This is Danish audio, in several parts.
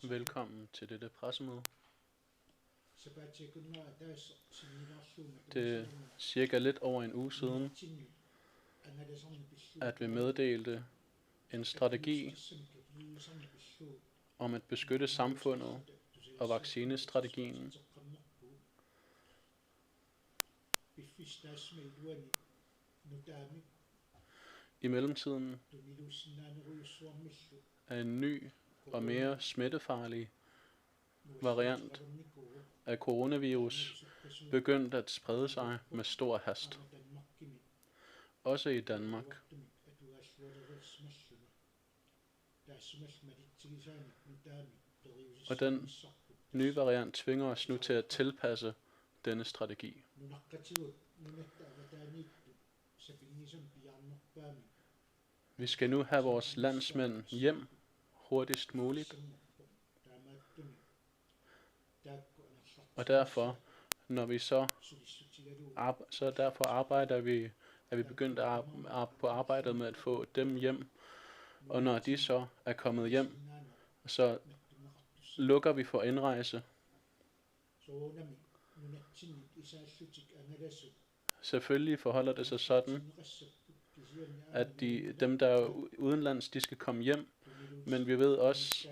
Velkommen til dette pressemøde. Det er cirka lidt over en uge siden, at vi meddelte en strategi om at beskytte samfundet og vaccinestrategien. I mellemtiden er en ny og mere smittefarlig variant af coronavirus begyndt at sprede sig med stor hast. Også i Danmark. Og den nye variant tvinger os nu til at tilpasse denne strategi. Vi skal nu have vores landsmænd hjem hurtigst muligt. Og derfor, når vi derfor arbejder vi, er vi begyndt på arbejdet med at få dem hjem. Og når de så er kommet hjem, så lukker vi for indrejse. Selvfølgelig forholder det sig sådan, at dem, der er udenlands, de skal komme hjem. Men vi ved også,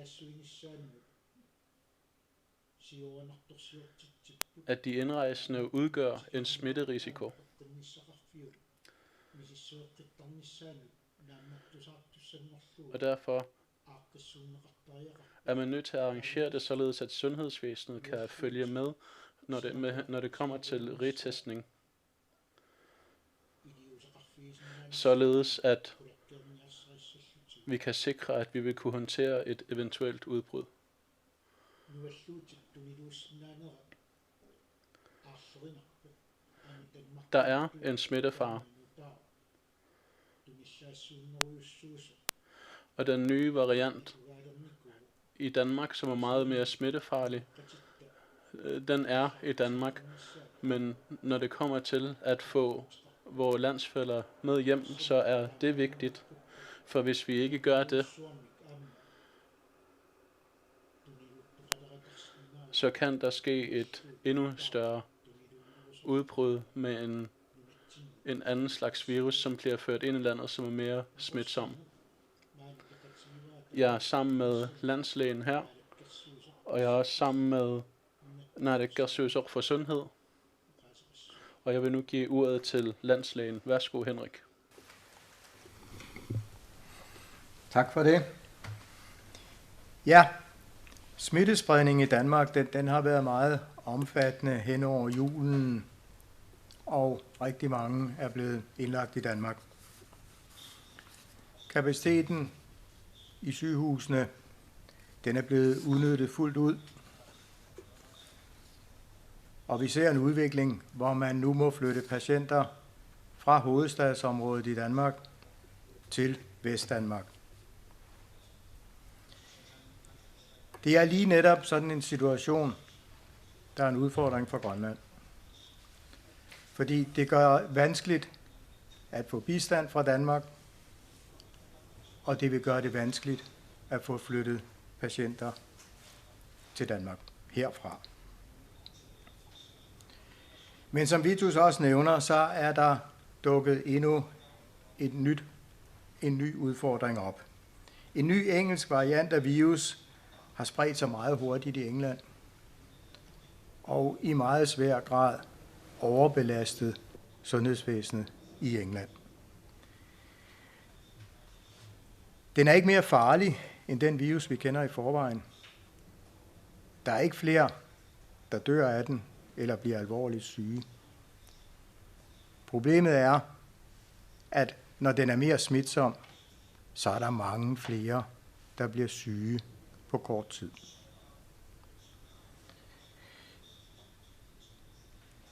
at de indrejsende udgør en smitterisiko. Og derfor er man nødt til at arrangere det således, at sundhedsvæsenet kan følge med, når det kommer til retestning. Således at vi kan sikre, at vi vil kunne håndtere et eventuelt udbrud. Der er en smittefare. Og den nye variant i Danmark, som er meget mere smittefarlig, den er i Danmark. Men når det kommer til at få vores landsfæller med hjem, så er det vigtigt. For hvis vi ikke gør det, så kan der ske et endnu større udbrud med en anden slags virus, som bliver ført ind i landet, som er mere smitsom. Jeg er sammen med landslægen her, og jeg er også sammen med Naalakkersuisoq for sundhed. Og jeg vil nu give ordet til landslægen. Værsgo, Henrik. Tak for det. Ja, smittespredningen i Danmark, den har været meget omfattende hen over julen, og rigtig mange er blevet indlagt i Danmark. Kapaciteten i sygehusene, den er blevet udnyttet fuldt ud, og vi ser en udvikling, hvor man nu må flytte patienter fra hovedstadsområdet i Danmark til Vestdanmark. Det er lige netop sådan en situation, der er en udfordring for Grønland. Fordi det gør vanskeligt at få bistand fra Danmark, og det vil gøre det vanskeligt at få flyttet patienter til Danmark herfra. Men som Vitus også nævner, så er der dukket endnu en ny udfordring op. En ny engelsk variant af virus har spredt sig meget hurtigt i England, og i meget svær grad overbelastet sundhedsvæsenet i England. Den er ikke mere farlig end den virus, vi kender i forvejen. Der er ikke flere, der dør af den eller bliver alvorligt syge. Problemet er, at når den er mere smitsom, så er der mange flere, der bliver syge på kort tid.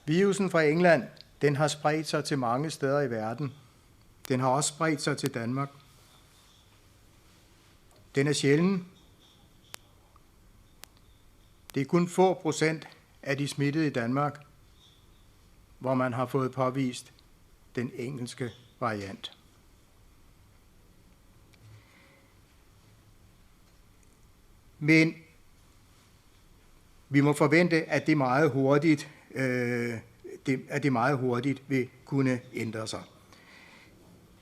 Virusen fra England, den har spredt sig til mange steder i verden. Den har også spredt sig til Danmark. Den er sjælden. Det er kun få procent af de smittede i Danmark, hvor man har fået påvist den engelske variant. Men vi må forvente, at det meget hurtigt vil kunne ændre sig.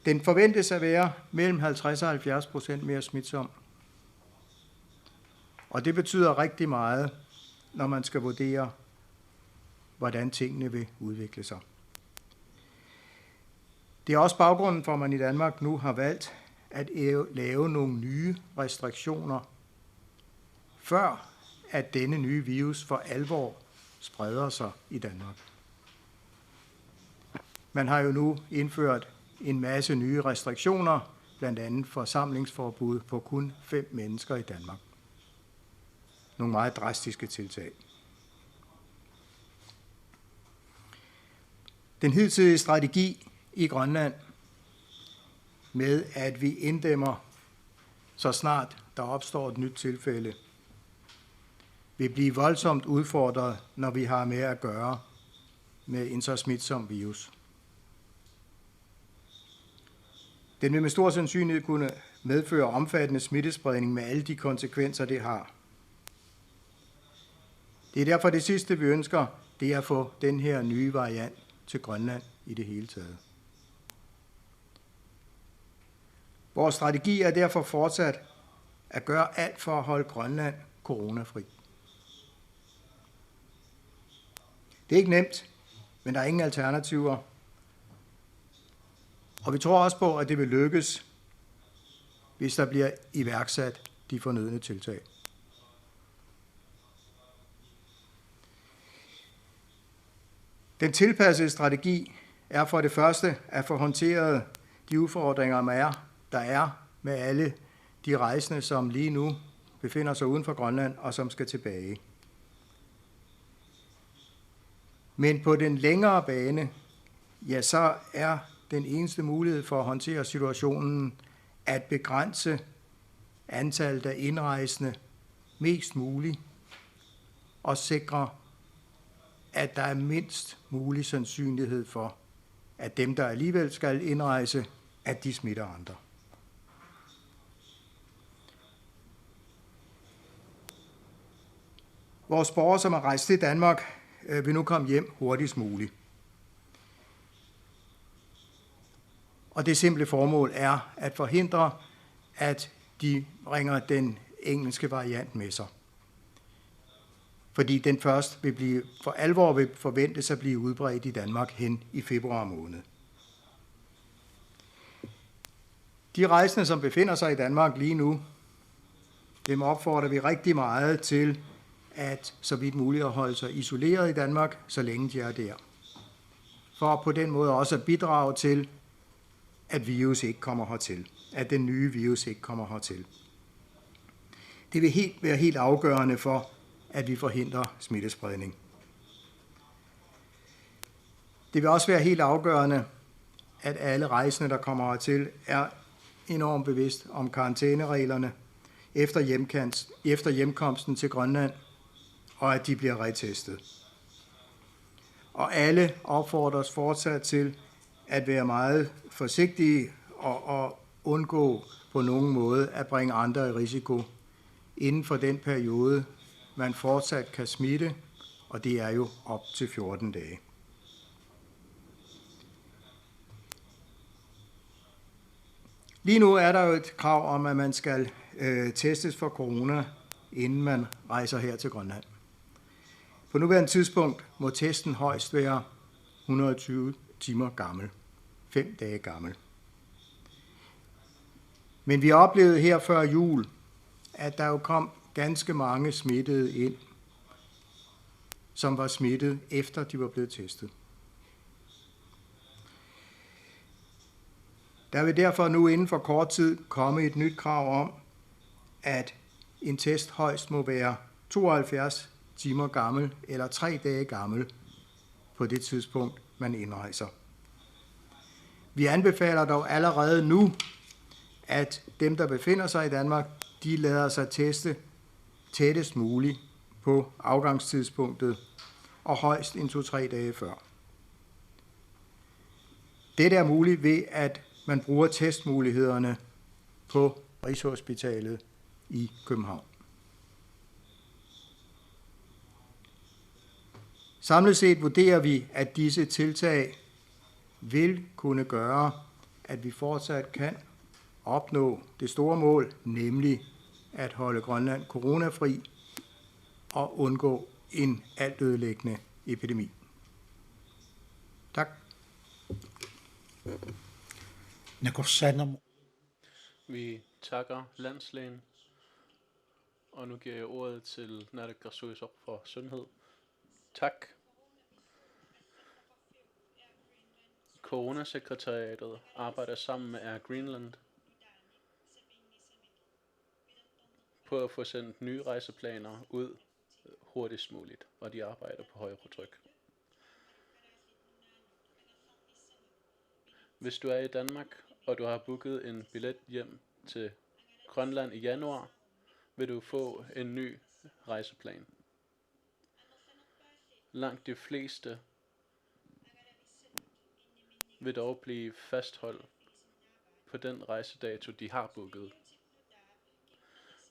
Den forventes at være mellem 50 og 70% mere smitsom. Og det betyder rigtig meget, når man skal vurdere, hvordan tingene vil udvikle sig. Det er også baggrunden for, at man i Danmark nu har valgt at lave nogle nye restriktioner, før at denne nye virus for alvor spreder sig i Danmark. Man har jo nu indført en masse nye restriktioner, blandt andet forsamlingsforbud på kun 5 mennesker i Danmark. Nogle meget drastiske tiltag. Den hidtidige strategi i Grønland med, at vi inddæmmer, så snart der opstår et nyt tilfælde, vil blive voldsomt udfordret, når vi har med at gøre med en så smitsom virus. Den vil med stor sandsynlighed kunne medføre omfattende smittespredning med alle de konsekvenser, det har. Det er derfor det sidste, vi ønsker, det er at få den her nye variant til Grønland i det hele taget. Vores strategi er derfor fortsat at gøre alt for at holde Grønland coronafri. Det er ikke nemt, men der er ingen alternativer. Og vi tror også på, at det vil lykkes, hvis der bliver iværksat de fornødne tiltag. Den tilpassede strategi er for det første at få håndteret de udfordringer, der er med alle de rejsende, som lige nu befinder sig uden for Grønland og som skal tilbage. Men på den længere bane, ja, så er den eneste mulighed for at håndtere situationen at begrænse antallet af indrejsende mest muligt og sikre, at der er mindst mulig sandsynlighed for, at dem, der alligevel skal indrejse, at de smitter andre. Vores borgere, som er rejst til Danmark, vil nu komme hjem hurtigst muligt. Og det simple formål er at forhindre, at de bringer den engelske variant med sig. Fordi den først for alvor vil forventes at blive udbredt i Danmark hen i februar måned. De rejsende, som befinder sig i Danmark lige nu, dem opfordrer vi rigtig meget til at så vidt muligt at holde sig isoleret i Danmark, så længe de er der. For på den måde også at bidrage til, at virus ikke kommer hertil. At den nye virus ikke kommer hertil. Det vil være helt afgørende for, at vi forhindrer smittespredning. Det vil også være helt afgørende, at alle rejsende, der kommer hertil, er enormt bevidst om karantænereglerne efter hjemkomsten til Grønland, og at de bliver retestet. Og alle opfordres fortsat til at være meget forsigtige og undgå på nogen måde at bringe andre i risiko inden for den periode, man fortsat kan smitte, og det er jo op til 14 dage. Lige nu er der jo et krav om, at man skal testes for corona, inden man rejser her til Grønland. På nuværende tidspunkt må testen højst være 120 timer gammel, 5 dage gammel. Men vi oplevede her før jul, at der jo kom ganske mange smittede ind, som var smittet efter de var blevet testet. Der vil derfor nu inden for kort tid komme et nyt krav om, at en test højst må være 72 timer gammel eller 3 dage gammel på det tidspunkt, man indrejser. Vi anbefaler dog allerede nu, at dem, der befinder sig i Danmark, de lader sig teste tættest muligt på afgangstidspunktet og højst 1-2-3 dage før. Dette er muligt ved, at man bruger testmulighederne på Rigshospitalet i København. Samlet set vurderer vi, at disse tiltag vil kunne gøre, at vi fortsat kan opnå det store mål, nemlig at holde Grønland coronafri og undgå en altødelæggende epidemi. Tak. Vi takker landslægen, og nu giver jeg ordet til Naalakkersuisut for sundhed. Tak. Coronasekretariatet arbejder sammen med Air Greenland på at få sendt nye rejseplaner ud hurtigst muligt, og de arbejder på højere tryk. Hvis du er i Danmark, og du har booket en billet hjem til Grønland i januar, vil du få en ny rejseplan. Langt de fleste vil dog blive fastholdt på den rejsedato, de har booket.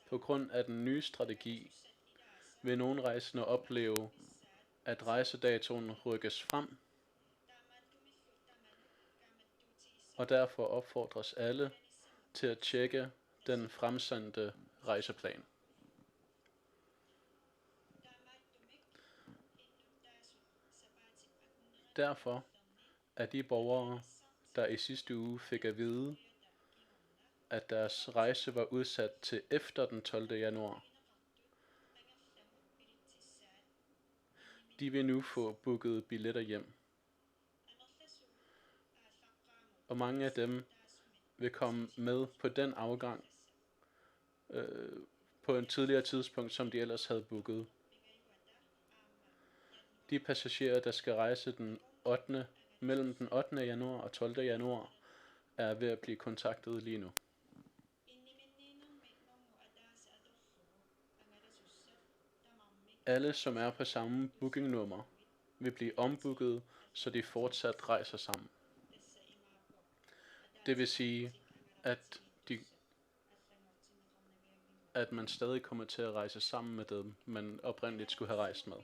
På grund af den nye strategi vil nogle rejsende opleve, at rejsedatoen rykkes frem, og derfor opfordres alle til at tjekke den fremsendte rejseplan. Derfor er de borgere, der i sidste uge fik at vide, at deres rejse var udsat til efter den 12. januar, de vil nu få booket billetter hjem. Og mange af dem vil komme med på den afgang på en tidligere tidspunkt, som de ellers havde booket. De passagerer, der skal rejse mellem den 8. januar og 12. januar, er ved at blive kontaktet lige nu. Alle, som er på samme bookingnummer, vil blive ombooket, så de fortsat rejser sammen. Det vil sige, at man stadig kommer til at rejse sammen med dem, man oprindeligt skulle have rejst med.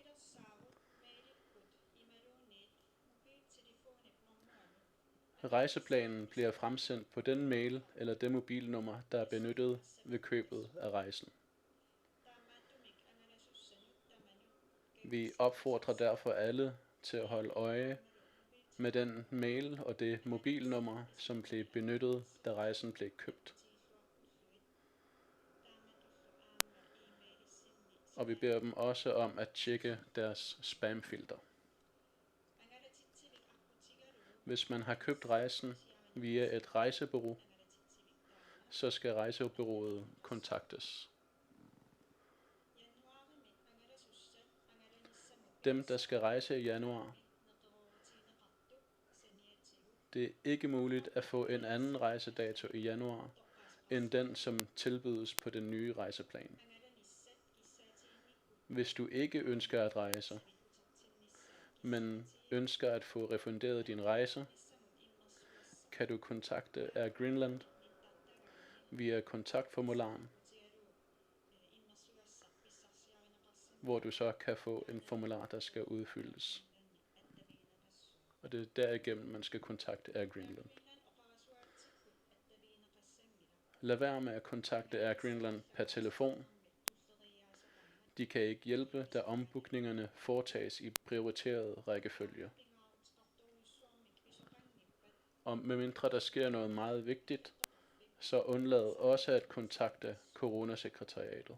Rejseplanen bliver fremsendt på den mail eller det mobilnummer, der er benyttet ved købet af rejsen. Vi opfordrer derfor alle til at holde øje med den mail og det mobilnummer, som blev benyttet, da rejsen blev købt. Og vi beder dem også om at tjekke deres spamfilter. Hvis man har købt rejsen via et rejsebureau, så skal rejsebureauet kontaktes. Dem, der skal rejse i januar, det er ikke muligt at få en anden rejsedato i januar, end den, som tilbydes på den nye rejseplan. Hvis du ikke ønsker at rejse, men ønsker at få refunderet din rejse, kan du kontakte Air Greenland via kontaktformularen, hvor du så kan få en formular, der skal udfyldes. Og det er derigennem, man skal kontakte Air Greenland. Lad være med at kontakte Air Greenland per telefon. De kan ikke hjælpe, da ombookningerne foretages i prioriteret rækkefølge. Og medmindre der sker noget meget vigtigt, så undlad også at kontakte Coronasekretariatet.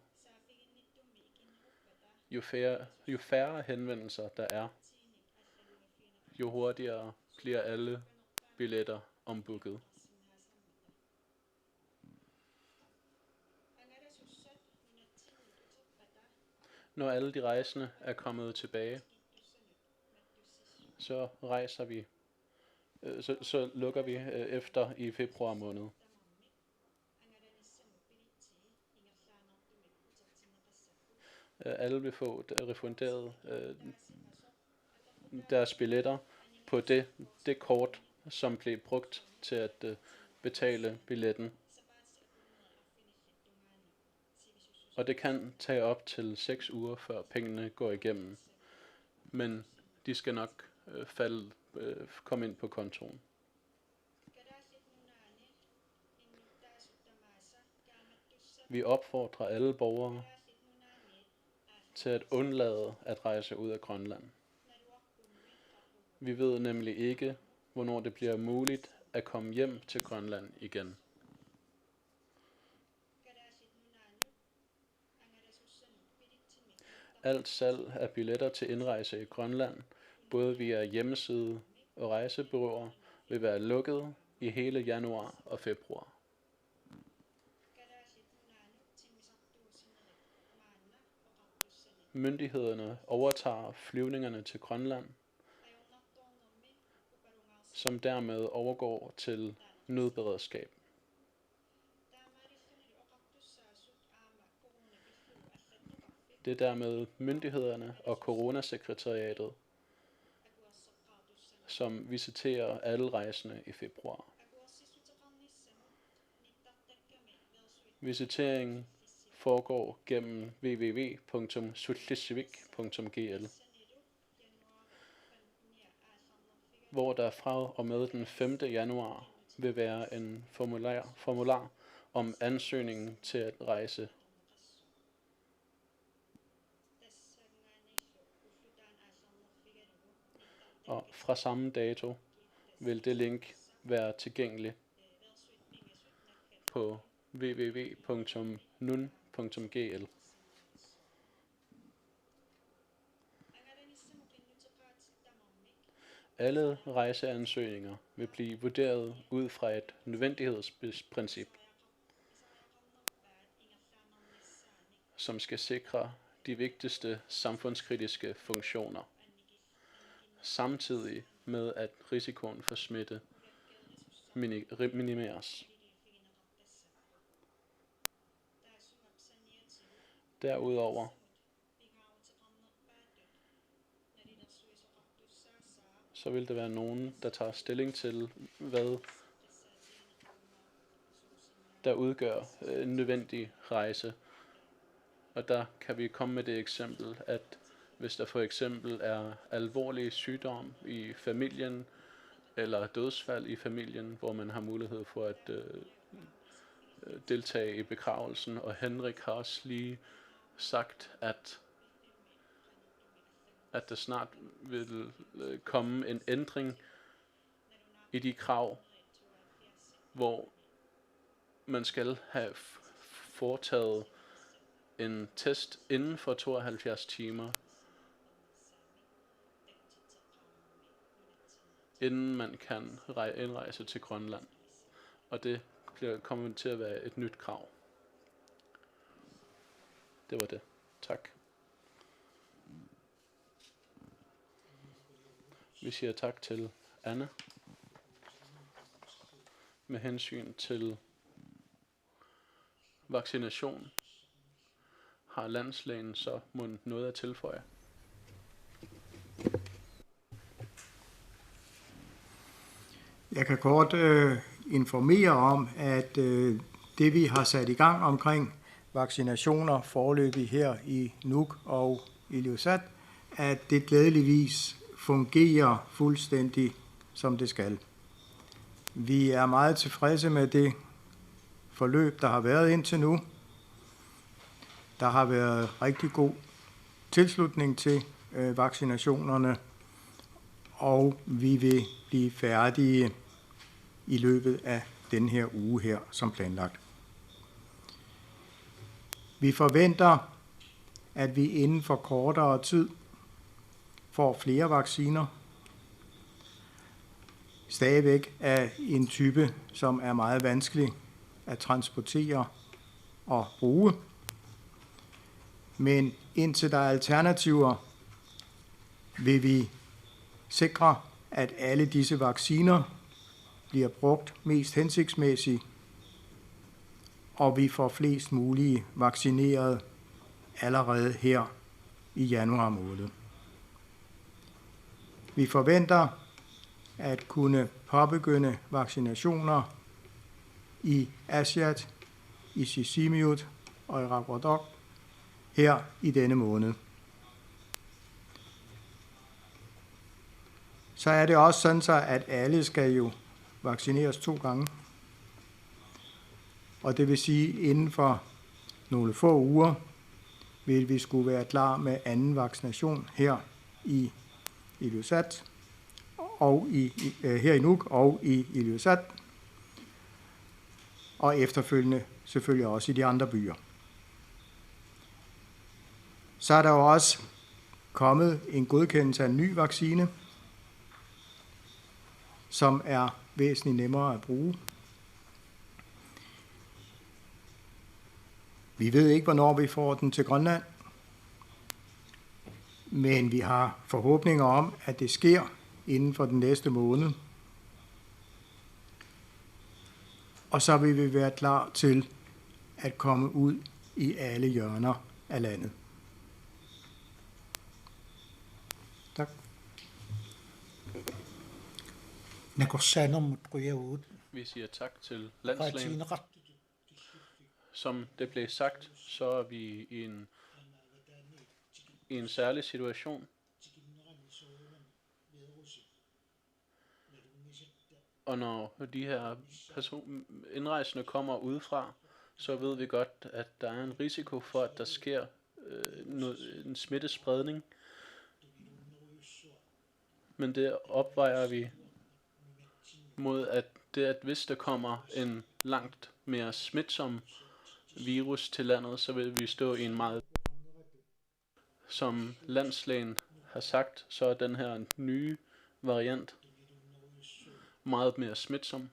Jo færre henvendelser der er, jo hurtigere bliver alle billetter ombooket. Når alle de rejsende er kommet tilbage, så rejser vi, så lukker vi efter i februar måned. Alle vil få refunderet deres billetter på det kort, som blev brugt til at betale billetten. Og det kan tage op til 6 uger, før pengene går igennem. Men de skal nok komme ind på kontoen. Vi opfordrer alle borgere til at undlade at rejse ud af Grønland. Vi ved nemlig ikke, hvornår det bliver muligt at komme hjem til Grønland igen. Alt salg af billetter til indrejse i Grønland, både via hjemmeside og rejsebureauer, vil være lukket i hele januar og februar. Myndighederne overtager flyvningerne til Grønland, som dermed overgår til nødberedskab. Det er dermed myndighederne og coronasekretariatet, som visiterer alle rejsende i februar. Visiteringen foregår gennem www.sutlisiwik.gl, hvor der fra og med den 5. januar vil være en formular om ansøgningen til at rejse. Og fra samme dato vil det link være tilgængelig på www.nun.gl. Alle rejseansøgninger vil blive vurderet ud fra et nødvendighedsprincip, som skal sikre de vigtigste samfundskritiske funktioner, samtidig med at risikoen for smitte minimeres. Derudover så vil der være nogen, der tager stilling til, hvad der udgør en nødvendig rejse. Og der kan vi komme med det eksempel, at hvis der for eksempel er alvorlig sygdom i familien, eller dødsfald i familien, hvor man har mulighed for at deltage i begravelsen, og Henrik har også lige sagt, at der snart vil komme en ændring i de krav, hvor man skal have foretaget en test inden for 72 timer, inden man kan indrejse til Grønland. Og det kommer til at være et nyt krav. Det var det. Tak. Vi siger tak til Anna. Med hensyn til vaccination har landslægen så noget at tilføje. Jeg kan kort informere om, at det vi har sat i gang omkring vaccinationer foreløbig her i Nuuk og Ilulissat, at det glædeligvis fungerer fuldstændig som det skal. Vi er meget tilfredse med det forløb, der har været indtil nu. Der har været rigtig god tilslutning til vaccinationerne, og vi vil blive færdige i løbet af den her uge her, som planlagt. Vi forventer, at vi inden for kortere tid får flere vacciner. Stadigvæk er en type, som er meget vanskelig at transportere og bruge. Men indtil der er alternativer, vil vi sikre, at alle disse vacciner bliver brugt mest hensigtsmæssigt, og vi får flest mulige vaccineret allerede her i januar måned. Vi forventer at kunne påbegynde vaccinationer i Aasiaat, i Sisimiut og i Qaqortoq her i denne måned. så er det også sådan, så at alle skal jo vaccineres 2 gange. Og det vil sige, inden for nogle få uger vil vi skulle være klar med anden vaccination her i Ilulissat, og her i Nuuk og i Ilulissat, og efterfølgende selvfølgelig også i de andre byer. Så er der jo også kommet en godkendelse af en ny vaccine, som er væsentligt nemmere at bruge. Vi ved ikke, hvornår vi får den til Grønland, men vi har forhåbninger om, at det sker inden for den næste måned. Og så vil vi være klar til at komme ud i alle hjørner af landet. Tak. Vi siger tak til landslægen. Som det blev sagt, så er vi i en særlig situation. Og når de her indrejsende kommer udefra, så ved vi godt, at der er en risiko for, at der sker en smittespredning. Men det opvejer vi mod, at hvis der kommer en langt mere smitsom virus til landet, så vil vi stå i en meget, som landslægen har sagt, så er den her nye variant meget mere smitsom.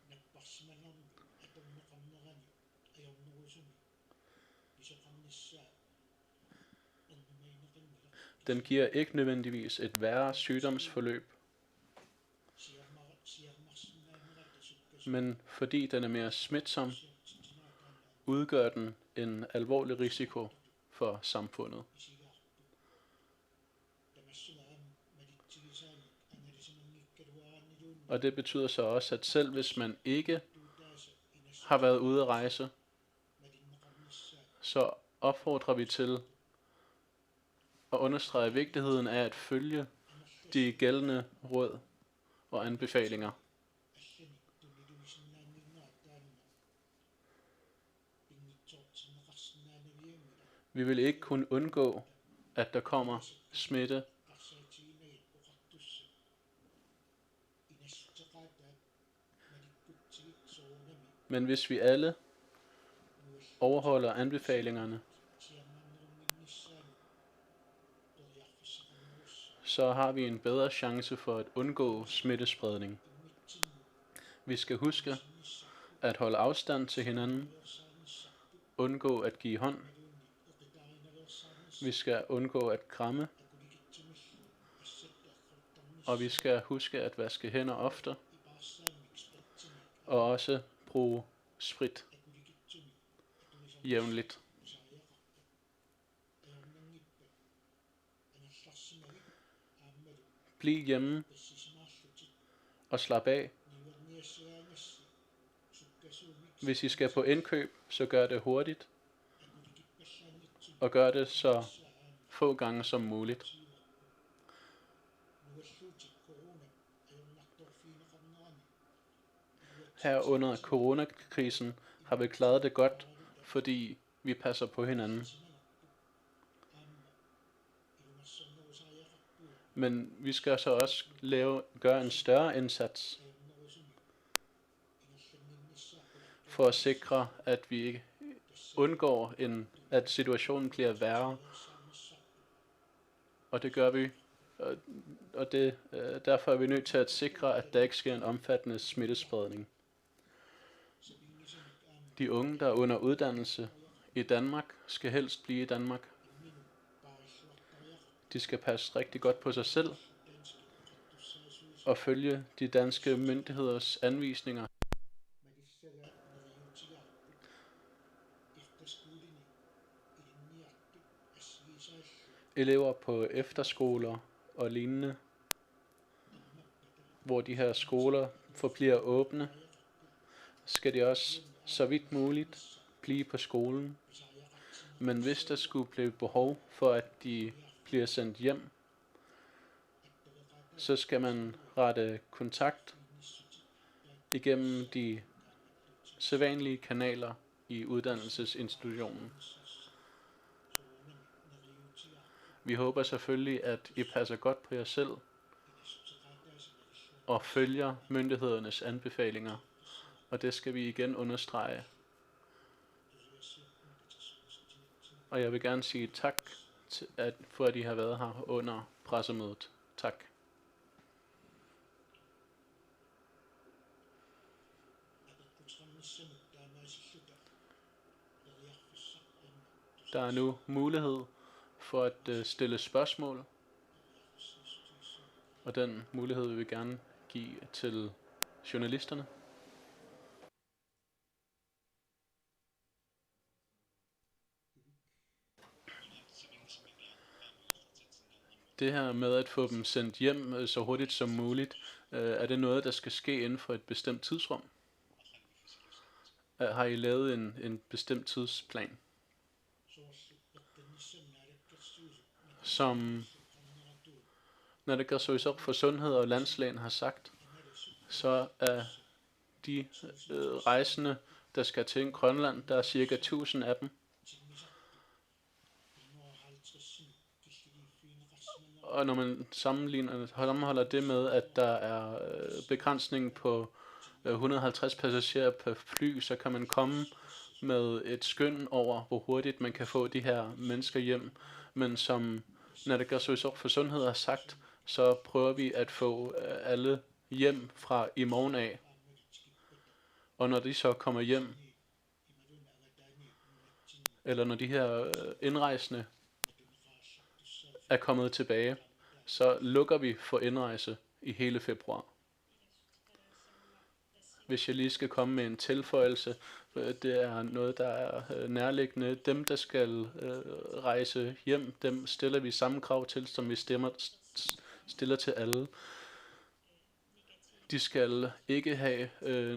Den giver ikke nødvendigvis et værre sygdomsforløb, men fordi den er mere smitsom, udgør den en alvorlig risiko for samfundet. Og det betyder så også, at selv hvis man ikke har været ude at rejse, så opfordrer vi til at understrege vigtigheden af at følge de gældende råd og anbefalinger. Vi vil ikke kunne undgå, at der kommer smitte, men hvis vi alle overholder anbefalingerne, så har vi en bedre chance for at undgå smittespredning. Vi skal huske at holde afstand til hinanden, undgå at give hånd. Vi skal undgå at kramme, og vi skal huske at vaske hænder ofte, og også bruge sprit jævnligt. Bliv hjemme og slap af. Hvis I skal på indkøb, så gør det hurtigt, og gør det så få gange som muligt. Her under coronakrisen har vi klaret det godt, fordi vi passer på hinanden. Men vi skal så også gøre en større indsats for at sikre, at vi ikke undgår, at situationen bliver værre. Og det gør vi, og derfor er vi nødt til at sikre, at der ikke sker en omfattende smittespredning. De unge, der er under uddannelse i Danmark, skal helst blive i Danmark. De skal passe rigtig godt på sig selv og følge de danske myndigheders anvisninger. Elever på efterskoler og lignende, hvor de her skoler forbliver åbne, skal de også så vidt muligt blive på skolen. Men hvis der skulle blive behov for, at de bliver sendt hjem, så skal man rette kontakt igennem de sædvanlige kanaler i uddannelsesinstitutionen. Vi håber selvfølgelig, at I passer godt på jer selv og følger myndighedernes anbefalinger, og det skal vi igen understrege. Og jeg vil gerne sige tak for, at I har været her under pressemødet. Tak. Der er nu mulighed for at stille spørgsmål, og den mulighed vil vi gerne give til journalisterne. Det her med at få dem sendt hjem så hurtigt som muligt, er det noget, der skal ske inden for et bestemt tidsrum? Har I lavet en bestemt tidsplan? Som når det gør op for sundhed og landslægen har sagt, så er de rejsende, der skal til Grønland, der er cirka 1000 af dem. Og når man sammenholder det med, at der er begrænsning på 150 passagerer per fly, så kan man komme med et skøn over, hvor hurtigt man kan få de her mennesker hjem. Men som når det gør op for sundhed har sagt, så prøver vi at få alle hjem fra i morgen af. Og når de så kommer hjem, eller når de her indrejsende er kommet tilbage, så lukker vi for indrejse i hele februar. Hvis jeg lige skal komme med en tilføjelse, det er noget, der er nærliggende. Dem, der skal rejse hjem, dem stiller vi samme krav til, som vi stiller til alle. De skal ikke have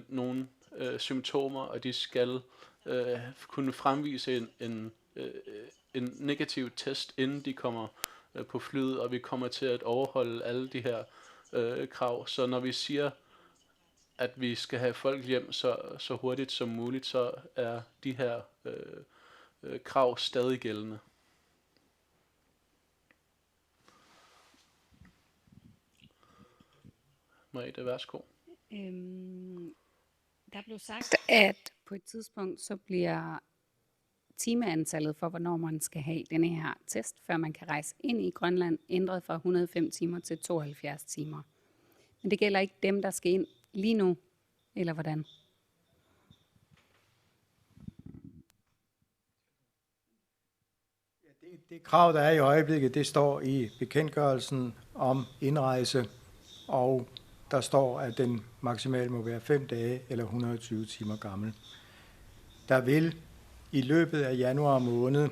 nogen symptomer, og de skal kunne fremvise en negativ test, inden de kommer på flyet, og vi kommer til at overholde alle de her krav. Så når vi siger, at vi skal have folk hjem så hurtigt som muligt, så er de her krav stadig gældende. Merete, værsgo. Der blev sagt, at på et tidspunkt så bliver timeantallet for, hvornår man skal have denne her test, før man kan rejse ind i Grønland, ændret fra 105 timer til 72 timer. Men det gælder ikke dem, der skal ind lige nu, eller hvordan? Det krav, der er i øjeblikket, det står i bekendtgørelsen om indrejse, og der står, at den maksimalt må være 5 dage eller 120 timer gammel. Der vil i løbet af januar måned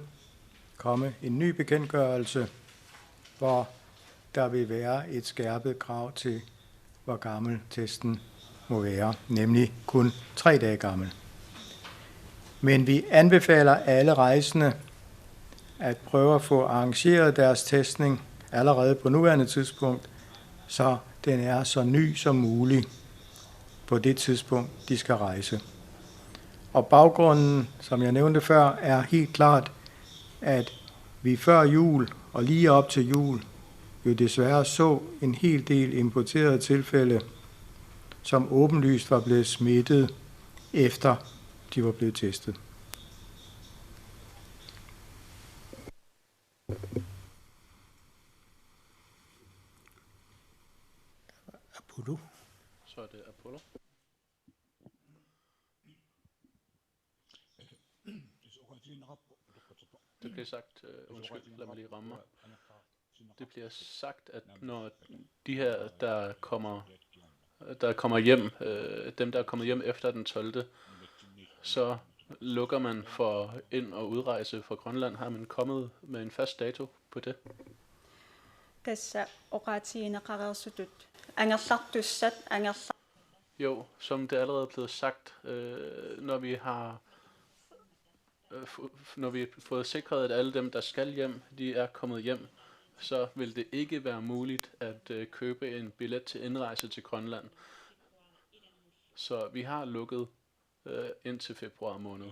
komme en ny bekendtgørelse, hvor der vil være et skærpet krav til, hvor gammel testen må være, nemlig kun 3 dage gammel. Men vi anbefaler alle rejsende at prøve at få arrangeret deres testning allerede på nuværende tidspunkt, så den er så ny som muligt på det tidspunkt, de skal rejse. Og baggrunden, som jeg nævnte før, er helt klart, at vi før jul og lige op til jul jo desværre så en hel del importerede tilfælde, som åbenlyst var blevet smittet, efter de var blevet testet. Apollo. Så er det Apollo. Det bliver sagt, undskyld, lad mig lige ramme mig. Det bliver sagt, at når de her, der kommer hjem, dem der er kommet hjem efter den 12., så lukker man for ind- og udrejse fra Grønland. Har man kommet med en fast dato på det? Jo, som det allerede er blevet sagt, når vi har fået sikret, at alle dem, der skal hjem, de er kommet hjem, så vil det ikke være muligt at købe en billet til indrejse til Grønland. Så vi har lukket indtil februar måned.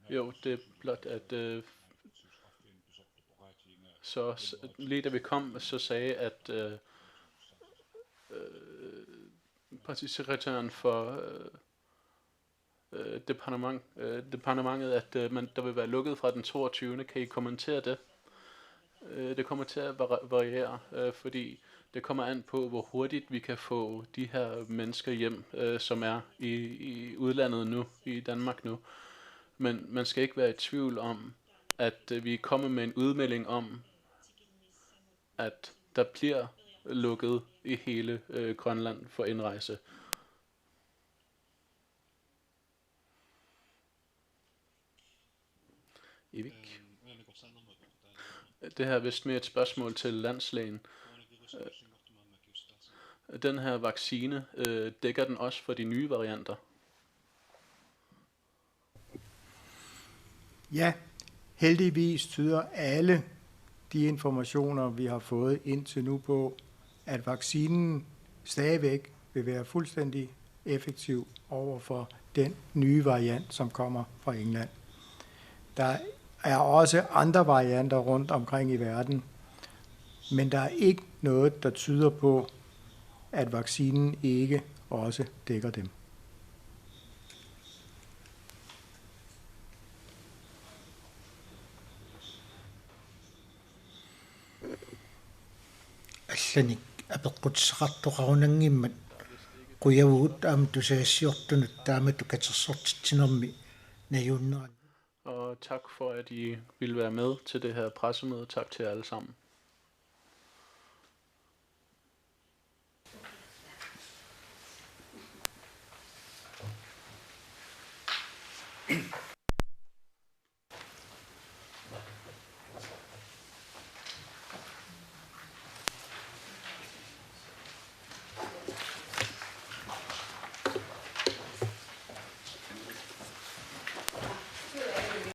Jo, det er blot, at så lige da vi kom, så sagde at partisekretæren for departementet, at der vil være lukket fra den 22. Kan I kommentere det? Det kommer til at variere, fordi det kommer an på, hvor hurtigt vi kan få de her mennesker hjem, som er i udlandet nu, i Danmark nu. Men man skal ikke være i tvivl om, at vi kommer med en udmelding om, at der bliver lukket i hele Grønland for indrejse. Evik. Det her er vist mere et spørgsmål til landslægen. Den her vaccine, dækker den også for de nye varianter? Ja, heldigvis tyder alle de informationer, vi har fået indtil nu på, at vaccinen stadigvæk vil være fuldstændig effektiv over for den nye variant, som kommer fra England. Der er også andre varianter rundt omkring i verden, men der er ikke noget, der tyder på, at vaccinen ikke også dækker dem. алланик апеққутсеқартоқарунангиммат қуявуут аама тусаассиортунут таамату катерсортитсинерми наюннерат. Og tak for, at I ville være med til det her pressemøde. Tak til jer alle sammen.